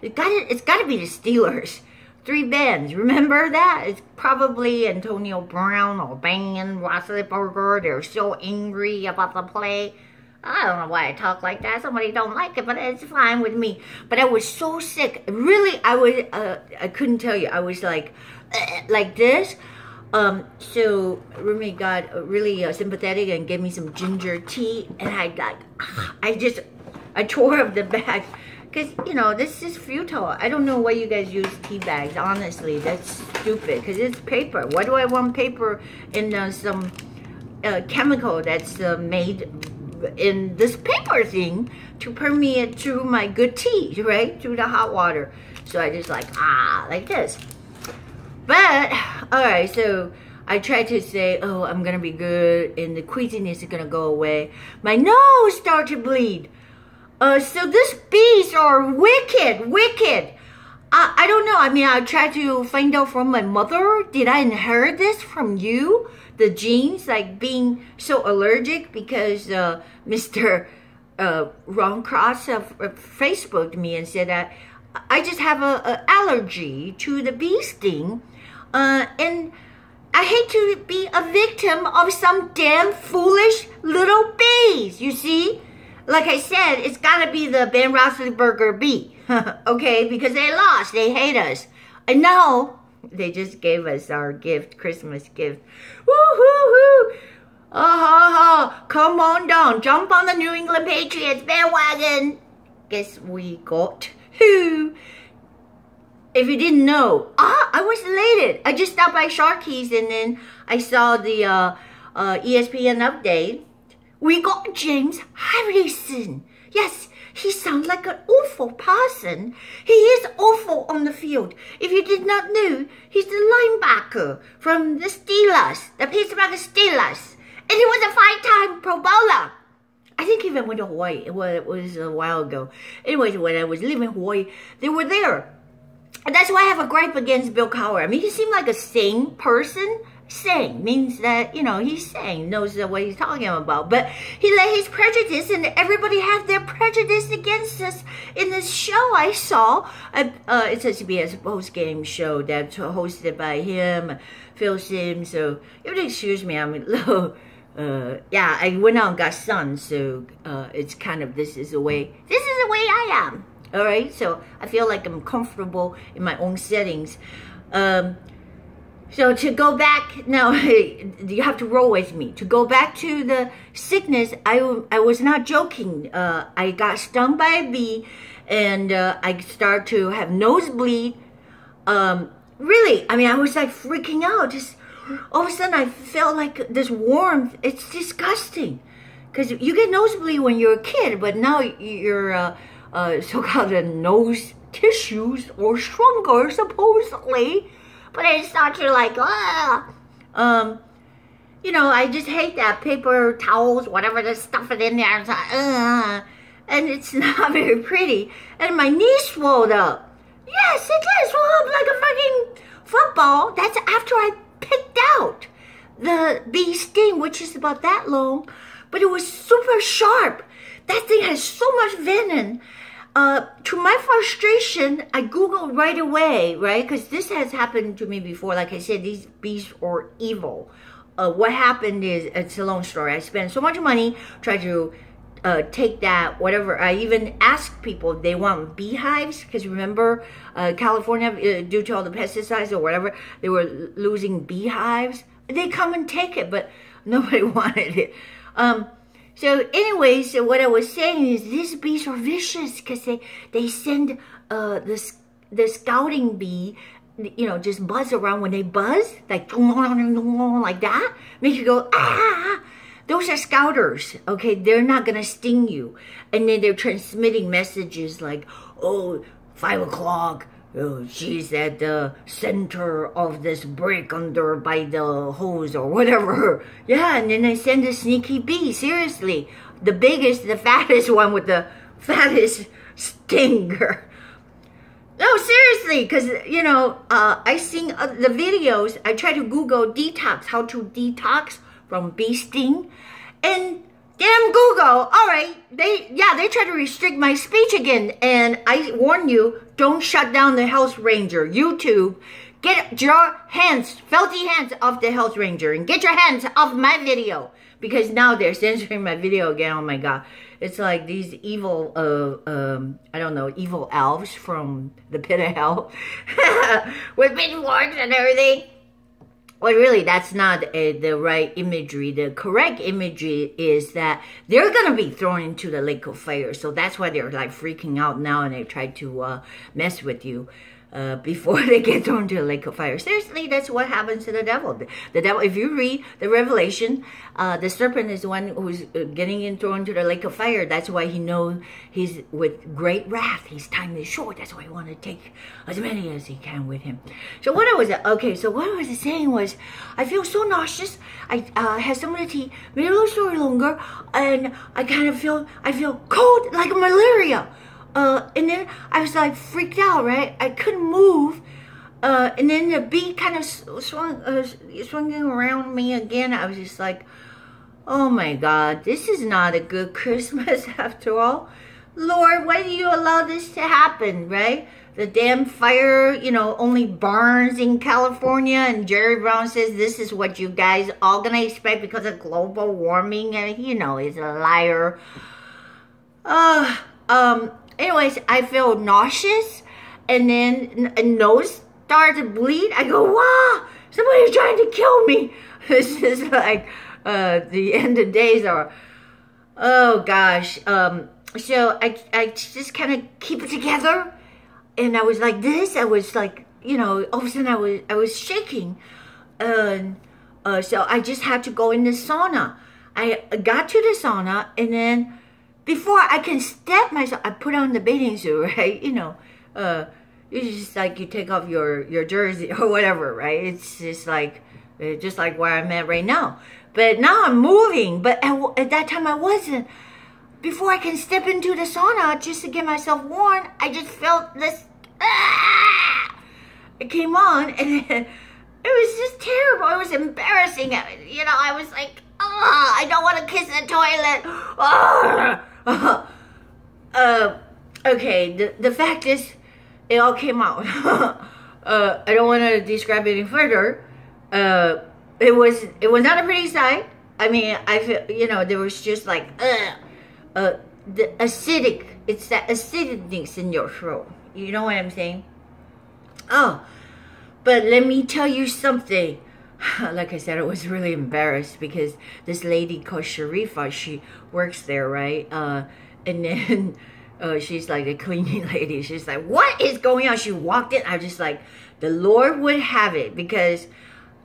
It's gotta be the Steelers. 3 bands. Remember that? It's probably Antonio Brown or Ben Roethlisberger. They're so angry about the play. I don't know why I talk like that. Somebody don't like it, but it's fine with me. But I was so sick. Really, I couldn't tell you. I was like this. So roommate got really sympathetic and gave me some ginger tea, and I tore up the bag. Because, you know, this is futile. I don't know why you guys use tea bags. Honestly, that's stupid. Because it's paper. Why do I want paper in some chemical that's made in this paper thing to permeate through my good tea, right? Through the hot water. So I just like this. But, alright, so I tried to say, oh, I'm going to be good. And the queasiness is going to go away. My nose started to bleed. So these bees are wicked. I don't know. I mean, I tried to find out from my mother. Did I inherit this from you? The genes, like being so allergic because Mr. Ron Cross Facebooked me and said that I just have an allergy to the bee sting. And I hate to be a victim of some damn foolish little bees, you see? Like I said, it's gotta be the Ben Roethlisberger bee, okay? Because they lost, they hate us. And now, they just gave us our gift, Christmas gift. Woo-hoo-hoo! Come on down, jump on the New England Patriots bandwagon. Guess we got who? If you didn't know, I was elated. I just stopped by Sharky's and then I saw the ESPN update. We got James Harrison. Yes, he sounds like an awful person. He is awful on the field. If you did not know, he's the linebacker from the Steelers, the Pittsburgh Steelers. And he was a 5-time Pro Bowler. I think he even went to Hawaii. It was a while ago. Anyways, when I was living in Hawaii, they were there. And that's why I have a gripe against Bill Cowher. I mean, he seemed like a sane person. Sane means that, you know, he's sane, knows what he's talking about. But he let his prejudice, and everybody has their prejudice against us in this show I saw. It's a CBS post-game show that's hosted by him, Phil Simms. So, you would excuse me, I'm a little, yeah, I went out and got sun, so it's kind of, this is the way I am. All right, so I feel like I'm comfortable in my own settings. So to go back, now you have to roll with me. To go back to the sickness, I was not joking. I got stung by a bee and I started to have nosebleed. Really, I mean, I was like freaking out. Just all of a sudden I felt like this warmth. It's disgusting. Because you get nosebleed when you're a kid, but now you're so-called nose tissues or stronger, supposedly. But I started to like, you know, I just hate that paper towels, whatever, the stuff it in there. And it's not very pretty. And my knee swelled up. Yes, it did swell up like a fucking football. That's after I picked out the bee sting, which is about that long. But it was super sharp. That thing has so much venom. To my frustration, I Googled right away, right? Because this has happened to me before. Like I said, these bees are evil. What happened is, it's a long story. I spent so much money trying to take that, whatever. I even asked people if they want beehives. Because remember, California, due to all the pesticides or whatever, they were losing beehives. They come and take it, but nobody wanted it. So anyways, so what I was saying is these bees are vicious because they send the scouting bee, you know, just buzz around. When they buzz, like that, make you go, ah. Those are scouters, okay? They're not going to sting you. And then they're transmitting messages like, oh, 5 o'clock. Oh, she's at the center of this brick under by the hose or whatever. Yeah, and then they send a sneaky bee, seriously. The biggest, the fattest one with the fattest stinger. No, seriously, because, you know, I seen the videos. I try to Google detox, how to detox from bee sting. And Damn Google. All right. They try to restrict my speech again. And I warn you, don't shut down the Health Ranger. YouTube, get your hands, filthy hands off the Health Ranger and get your hands off my video. Because now they're censoring my video again. Oh my God. It's like these evil, I don't know, evil elves from the pit of hell with pitchforks and everything. Well, really, that's not the right imagery. The correct imagery is that they're going to be thrown into the lake of fire. So that's why they're like freaking out now and they try to mess with you before they get thrown into the lake of fire. Seriously, that's what happens to the devil. The devil, if you read the Revelation, the serpent is the one who's getting thrown into the lake of fire. That's why he knows he's with great wrath. His time is short. That's why he wants to take as many as he can with him. So what I was saying was, I feel so nauseous. I had some of the tea, made a little story longer, and I feel cold like malaria. And then I was like freaked out, right? I couldn't move. And then the bee kind of swinging around me again. I was just like, oh my God, this is not a good Christmas after all. Lord, why do you allow this to happen, right? The damn fire, you know, only burns in California, and Jerry Brown says this is what you guys all gonna expect because of global warming, and you know, he's a liar. Anyways, I feel nauseous, and then a nose started to bleed. I go, wow, somebody's trying to kill me. This is like the end of days are, oh gosh. So I just kind of keep it together. And I was like this. I was like, you know, all of a sudden I was shaking. So I just had to go in the sauna. I got to the sauna, and then before I can step myself, I put on the bathing suit, right? You know, it's just like you take off your jersey or whatever, right? It's just like where I'm at right now. But now I'm moving, but at that time I wasn't. Before I can step into the sauna just to get myself warm, I just felt this, it came on, and then it was just terrible. It was embarrassing. You know, I was like, I don't want to kiss the toilet. Okay, the fact is, it all came out. I don't want to describe it any further. It was not a pretty sight. I mean, I feel, you know, there was just like, the acidic, it's that acidness in your throat. You know what I'm saying? Oh, but let me tell you something. Like I said, I was really embarrassed because this lady called Sharifa, she works there, right? And then she's like a cleaning lady. She's like, what is going on? She walked in. I was just like, the Lord would have it, because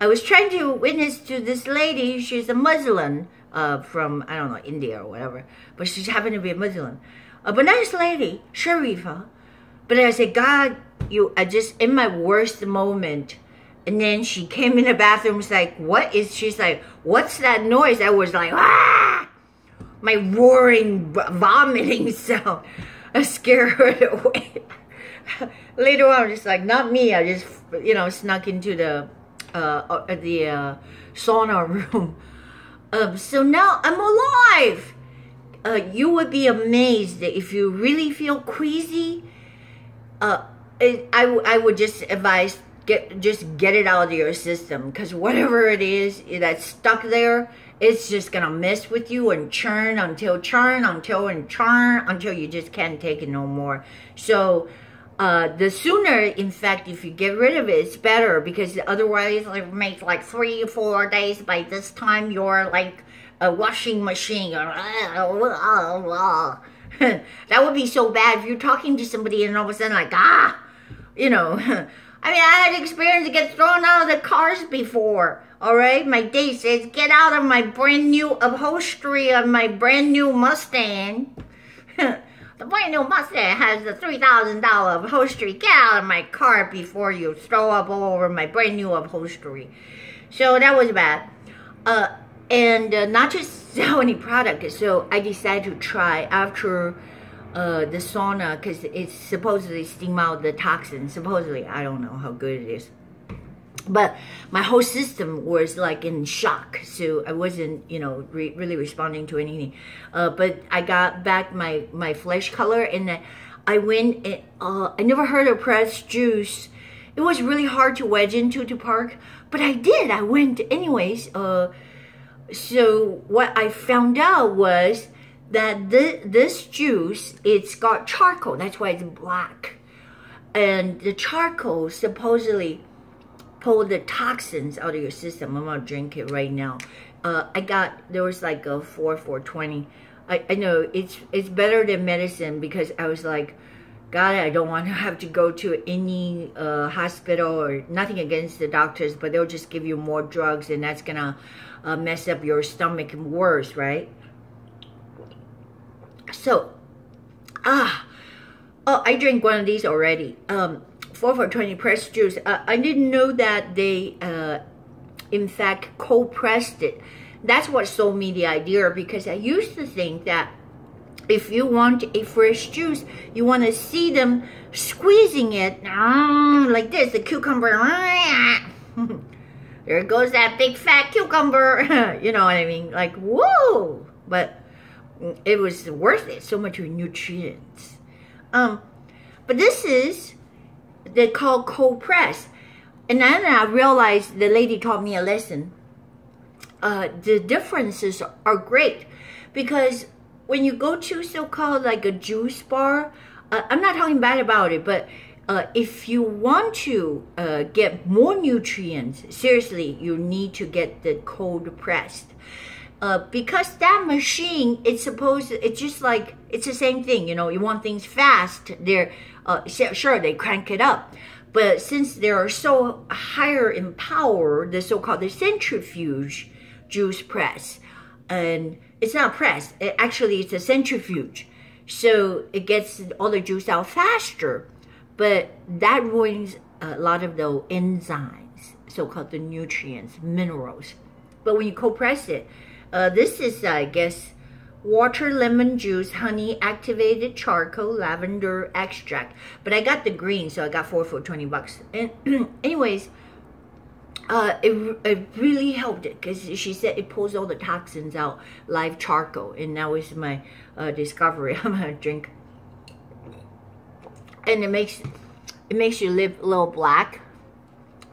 I was trying to witness to this lady. She's a Muslim. From, I don't know, India or whatever. But she happened to be a Muslim. But nice lady, Sharifa. But I said, God, I just, in my worst moment. And then she came in the bathroom, was like, she's like, what's that noise? I was like, ah! My roaring, vomiting sound. I scared her away. Later on, I was just like, not me. I just, you know, snuck into the sauna room. So now I'm alive. You would be amazed that if you really feel queasy, I would just advise just get it out of your system, because whatever it is that's stuck there, it's just gonna mess with you and churn until you just can't take it no more. So the sooner, in fact, if you get rid of it, it's better, because otherwise it makes like 3 or 4 days. By this time, you're like a washing machine. That would be so bad if you're talking to somebody and all of a sudden like, you know. I mean, I had experience to get thrown out of the cars before. All right, my date says, get out of my brand new upholstery of my brand new Mustang. The brand new Mustang has the $3,000 upholstery. Get out of my car before you throw up all over my brand new upholstery. So that was bad. And not just sell any product. So I decided to try after the sauna, because it's supposedly steam out the toxins. Supposedly, I don't know how good it is. But my whole system was like in shock, so I wasn't, you know, really responding to anything. But I got back my flesh color, and I went. I never heard of pressed juice. It was really hard to wedge into to park, but I did. I went anyways. So what I found out was that this juice, it's got charcoal. That's why it's black, and the charcoal supposedly pull the toxins out of your system. I'm gonna drink it right now. There was like a 420. I know it's better than medicine, because I was like, God, I don't want to have to go to any hospital, or nothing against the doctors, but they'll just give you more drugs, and that's gonna mess up your stomach worse, right? So, I drank one of these already. 4 for 20 pressed juice. I didn't know that they, in fact, cold pressed it. That's what sold me the idea, because I used to think that if you want a fresh juice, you want to see them squeezing it like this, the cucumber. There goes that big fat cucumber. You know what I mean? Like, whoa! But it was worth it. So much nutrients. But this is, they call cold press. And then I realized the lady taught me a lesson. The differences are great, because when you go to so-called like a juice bar, I'm not talking bad about it, but if you want to get more nutrients, seriously, you need to get the cold pressed. Because that machine, it's just like, it's the same thing, you know, you want things fast, they're, sure, they crank it up. But since they are so higher in power, the so-called the centrifuge juice press, and it's not press, actually it's a centrifuge. So it gets all the juice out faster, but that ruins a lot of the enzymes, so-called the nutrients, minerals. But when you cold press it, this is, I guess, water, lemon juice, honey, activated charcoal, lavender extract. But I got the green, so I got 4 for 20 bucks. And anyways, it really helped it, because she said it pulls all the toxins out, live charcoal. And that was my discovery. I'm gonna drink. And it makes your lip a little black.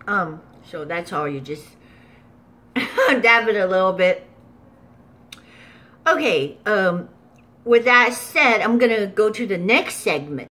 So that's all, you just dab it a little bit. Okay, with that said, I'm gonna go to the next segment.